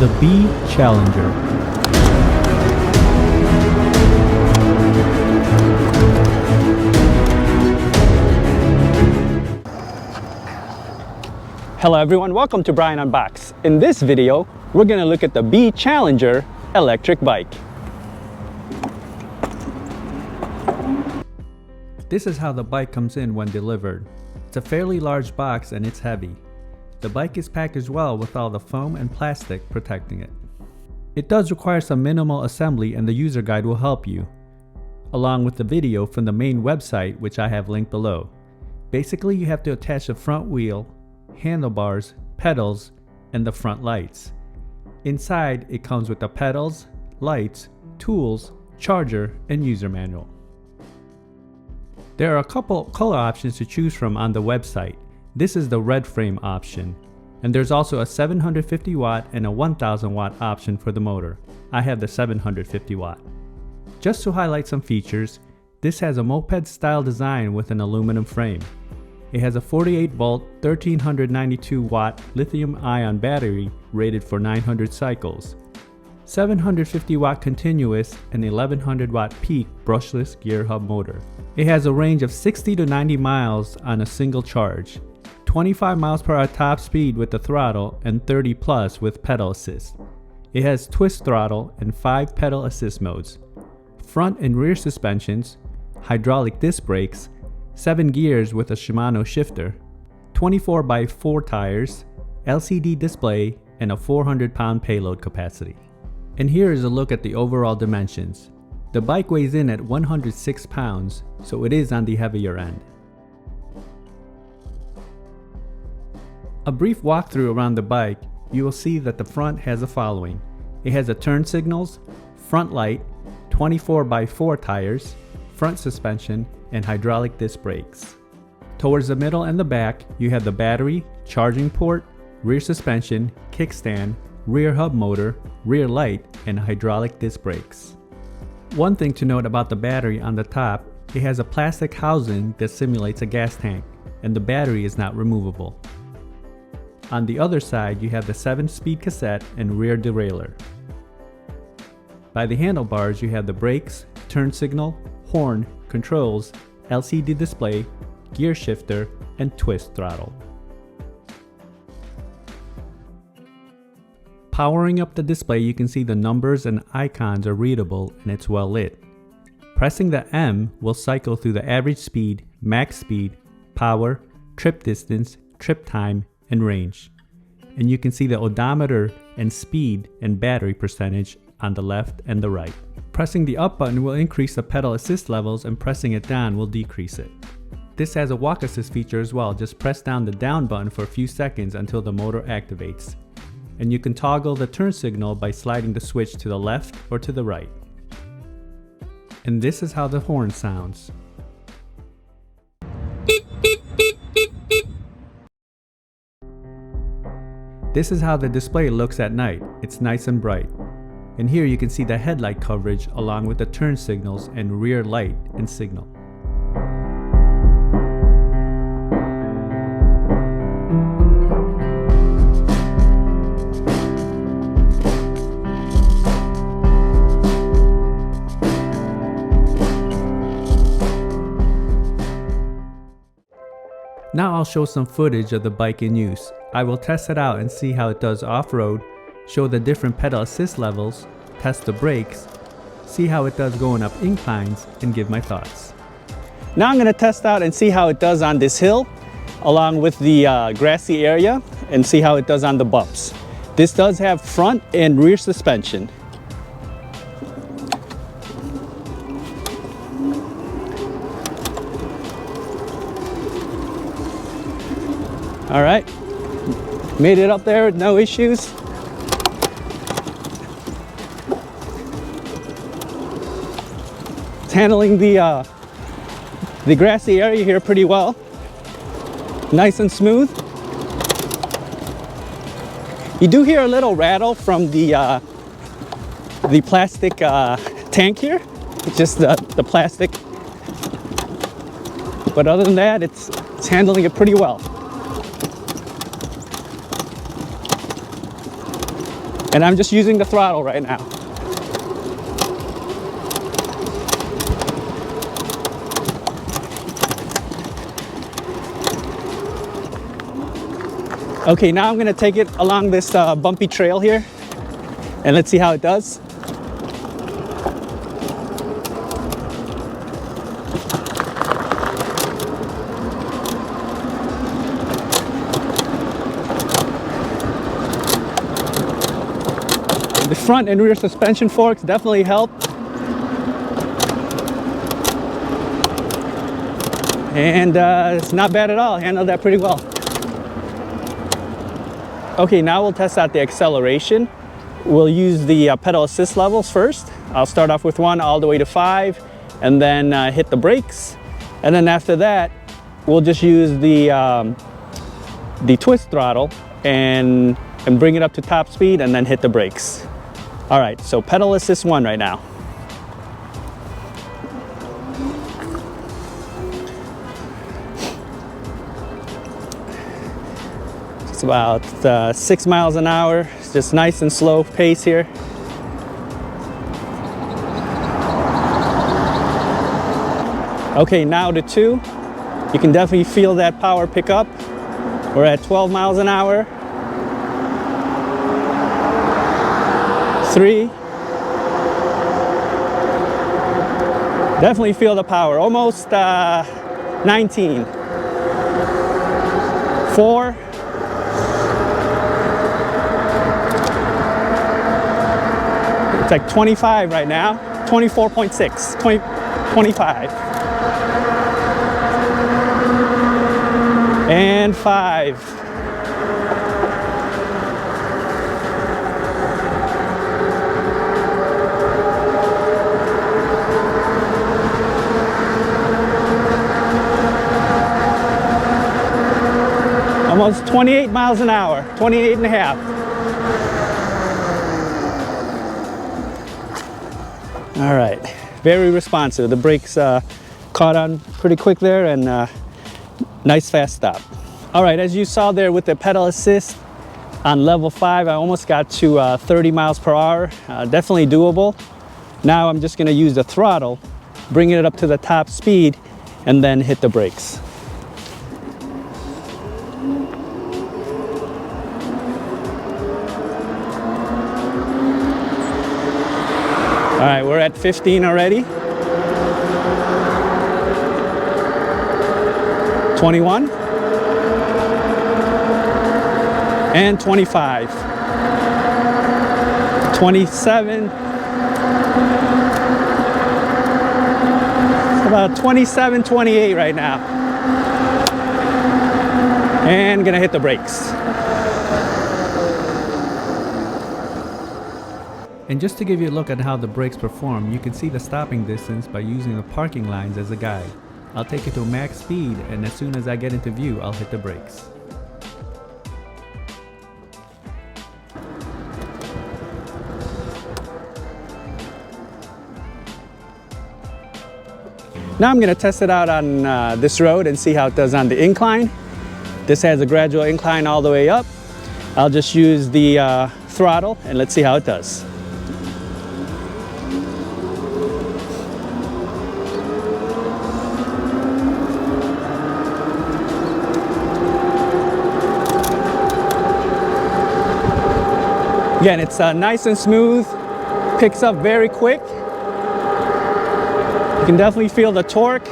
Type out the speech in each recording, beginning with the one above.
The B Challenger. Hello everyone, welcome to Brian Unboxed. In this video, we're going to look at the B Challenger electric bike. This is how the bike comes in when delivered. It's a fairly large box and it's heavy. The bike is packaged well with all the foam and plastic protecting it. It does require some minimal assembly and the user guide will help you, along with the video from the main website which I have linked below. Basically, you have to attach the front wheel, handlebars, pedals, and the front lights. Inside, it comes with the pedals, lights, tools, charger, and user manual. There are a couple color options to choose from on the website. This is the red frame option, and there's also a 750 watt and a 1000 watt option for the motor. I have the 750 watt. Just to highlight some features, this has a moped style design with an aluminum frame. It has a 48 volt 1392 watt lithium ion battery rated for 900 cycles, 750 watt continuous and 1100 watt peak brushless gear hub motor. It has a range of 60 to 90 miles on a single charge, 25 miles per hour top speed with the throttle and 30 plus with pedal assist. It has twist throttle and 5 pedal assist modes, front and rear suspensions, hydraulic disc brakes, 7 gears with a Shimano shifter, 24x4 tires, LCD display, and a 400-pound payload capacity. And here is a look at the overall dimensions. The bike weighs in at 106 pounds, so it is on the heavier end. A brief walkthrough around the bike, you will see that the front has the following. It has a turn signals, front light, 24x4 tires, front suspension, and hydraulic disc brakes. Towards the middle and the back, you have the battery, charging port, rear suspension, kickstand, rear hub motor, rear light, and hydraulic disc brakes. One thing to note about the battery on the top, it has a plastic housing that simulates a gas tank, and the battery is not removable. On the other side, you have the 7-speed cassette and rear derailleur. By the handlebars, you have the brakes, turn signal, horn, controls, LCD display, gear shifter, and twist throttle. Powering up the display, you can see the numbers and icons are readable and it's well lit. Pressing the M will cycle through the average speed, max speed, power, trip distance, trip time, and range. And you can see the odometer and speed and battery percentage on the left and the right. Pressing the up button will increase the pedal assist levels and pressing it down will decrease it. This has a walk assist feature as well. Just press down the down button for a few seconds until the motor activates. And you can toggle the turn signal by sliding the switch to the left or to the right. And this is how the horn sounds. This is how the display looks at night. It's nice and bright. And here you can see the headlight coverage along with the turn signals and rear light and signal. Now I'll show some footage of the bike in use. I will test it out and see how it does off-road, show the different pedal assist levels, test the brakes, see how it does going up inclines, and give my thoughts. Now I'm going to test out and see how it does on this hill, along with the grassy area, and see how it does on the bumps. This does have front and rear suspension. All right, made it up there with no issues. It's handling the grassy area here pretty well. Nice and smooth. You do hear a little rattle from the plastic tank here. It's just the plastic. But other than that, it's handling it pretty well. And I'm just using the throttle right now. Okay, now I'm gonna take it along this bumpy trail here, and let's see how it does. The front and rear suspension forks definitely help. And it's not bad at all, handled that pretty well. Okay, now we'll test out the acceleration. We'll use the pedal assist levels first. I'll start off with 1 all the way to 5, and then hit the brakes. And then after that, we'll just use the twist throttle and bring it up to top speed and then hit the brakes. All right, so pedal assist 1 right now. It's about 6 miles an hour. It's just nice and slow pace here. Okay, now to 2. You can definitely feel that power pick up. We're at 12 miles an hour. 3. Definitely feel the power, almost 19. 4. It's like 25 right now, 24.6, 25. And 5. Almost 28 miles an hour, 28 and a half. All right, very responsive. The brakes caught on pretty quick there, and nice fast stop. All right, as you saw there with the pedal assist on level 5, I almost got to 30 miles per hour. Definitely doable. Now I'm just gonna use the throttle, bringing it up to the top speed, and then hit the brakes. All right, we're at 15 already. 21. And 25. 27. It's about 27, 28 right now. And gonna hit the brakes. And just to give you a look at how the brakes perform, you can see the stopping distance by using the parking lines as a guide. I'll take it to max speed, and as soon as I get into view, I'll hit the brakes. Now I'm going to test it out on this road and see how it does on the incline. This has a gradual incline all the way up. I'll just use the throttle and let's see how it does. Again, it's nice and smooth, picks up very quick. You can definitely feel the torque.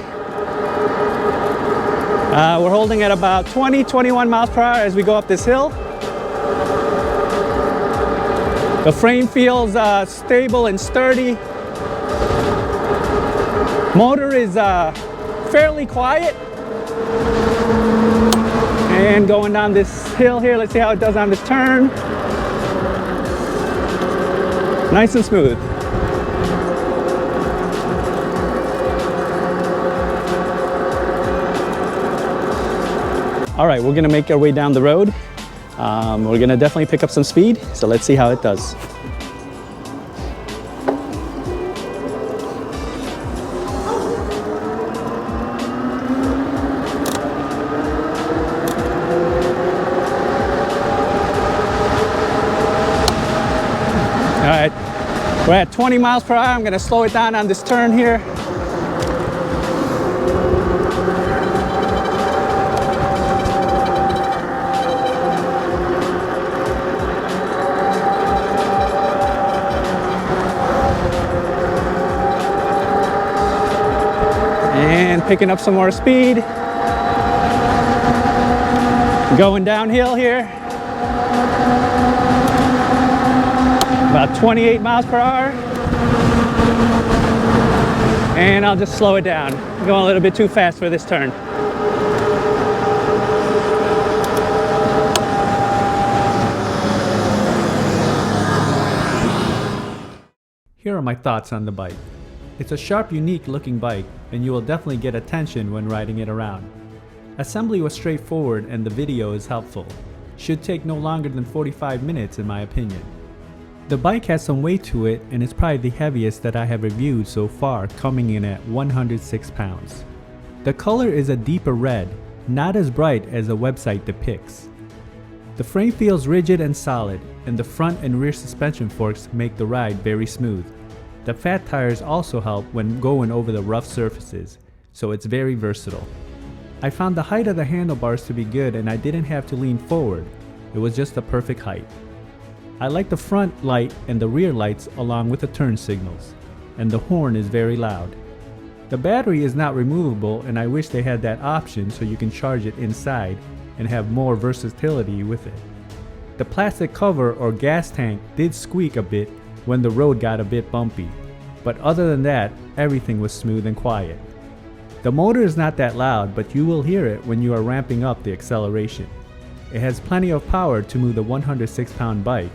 We're holding at about 20, 21 miles per hour as we go up this hill. The frame feels stable and sturdy. Motor is fairly quiet. And going down this hill here, let's see how it does on this turn. Nice and smooth. All right, we're gonna make our way down the road. We're gonna definitely pick up some speed, so let's see how it does. All right, we're at 20 miles per hour. I'm gonna slow it down on this turn here. And picking up some more speed. Going downhill here. About 28 miles per hour. And I'll just slow it down. I'm going a little bit too fast for this turn. Here are my thoughts on the bike. It's a sharp, unique looking bike, and you will definitely get attention when riding it around. Assembly was straightforward and the video is helpful. Should take no longer than 45 minutes in my opinion. The bike has some weight to it and it's probably the heaviest that I have reviewed so far, coming in at 106 pounds. The color is a deeper red, not as bright as the website depicts. The frame feels rigid and solid, and the front and rear suspension forks make the ride very smooth. The fat tires also help when going over the rough surfaces, so it's very versatile. I found the height of the handlebars to be good and I didn't have to lean forward. It was just the perfect height. I like the front light and the rear lights along with the turn signals, and the horn is very loud. The battery is not removable and I wish they had that option so you can charge it inside and have more versatility with it. The plastic cover or gas tank did squeak a bit when the road got a bit bumpy, but other than that, everything was smooth and quiet. The motor is not that loud, but you will hear it when you are ramping up the acceleration. It has plenty of power to move the 106-pound bike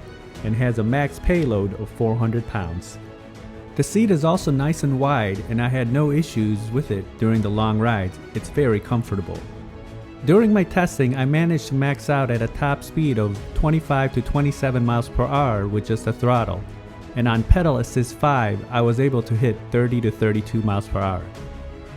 and has a max payload of 400 pounds. The seat is also nice and wide and I had no issues with it during the long rides. It's very comfortable. During my testing, I managed to max out at a top speed of 25 to 27 miles per hour with just a throttle, and on pedal assist 5 I was able to hit 30 to 32 miles per hour.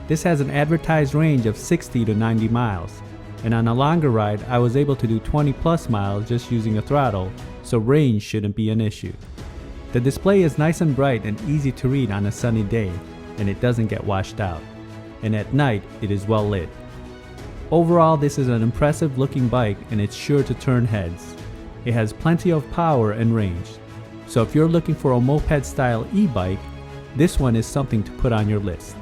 This has an advertised range of 60 to 90 miles, and on a longer ride I was able to do 20 plus miles just using a throttle, so range shouldn't be an issue. The display is nice and bright and easy to read on a sunny day, and it doesn't get washed out, and at night it is well lit. Overall, this is an impressive looking bike and it's sure to turn heads. It has plenty of power and range, so if you're looking for a moped style e-bike, this one is something to put on your list.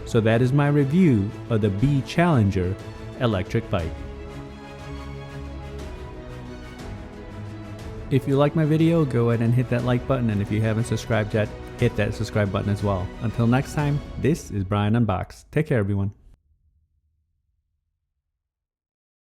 So that is my review of the B Challenger electric bike. If you like my video, go ahead and hit that like button, and if you haven't subscribed yet, hit that subscribe button as well. Until next time, this is Brian Unboxed. Take care everyone.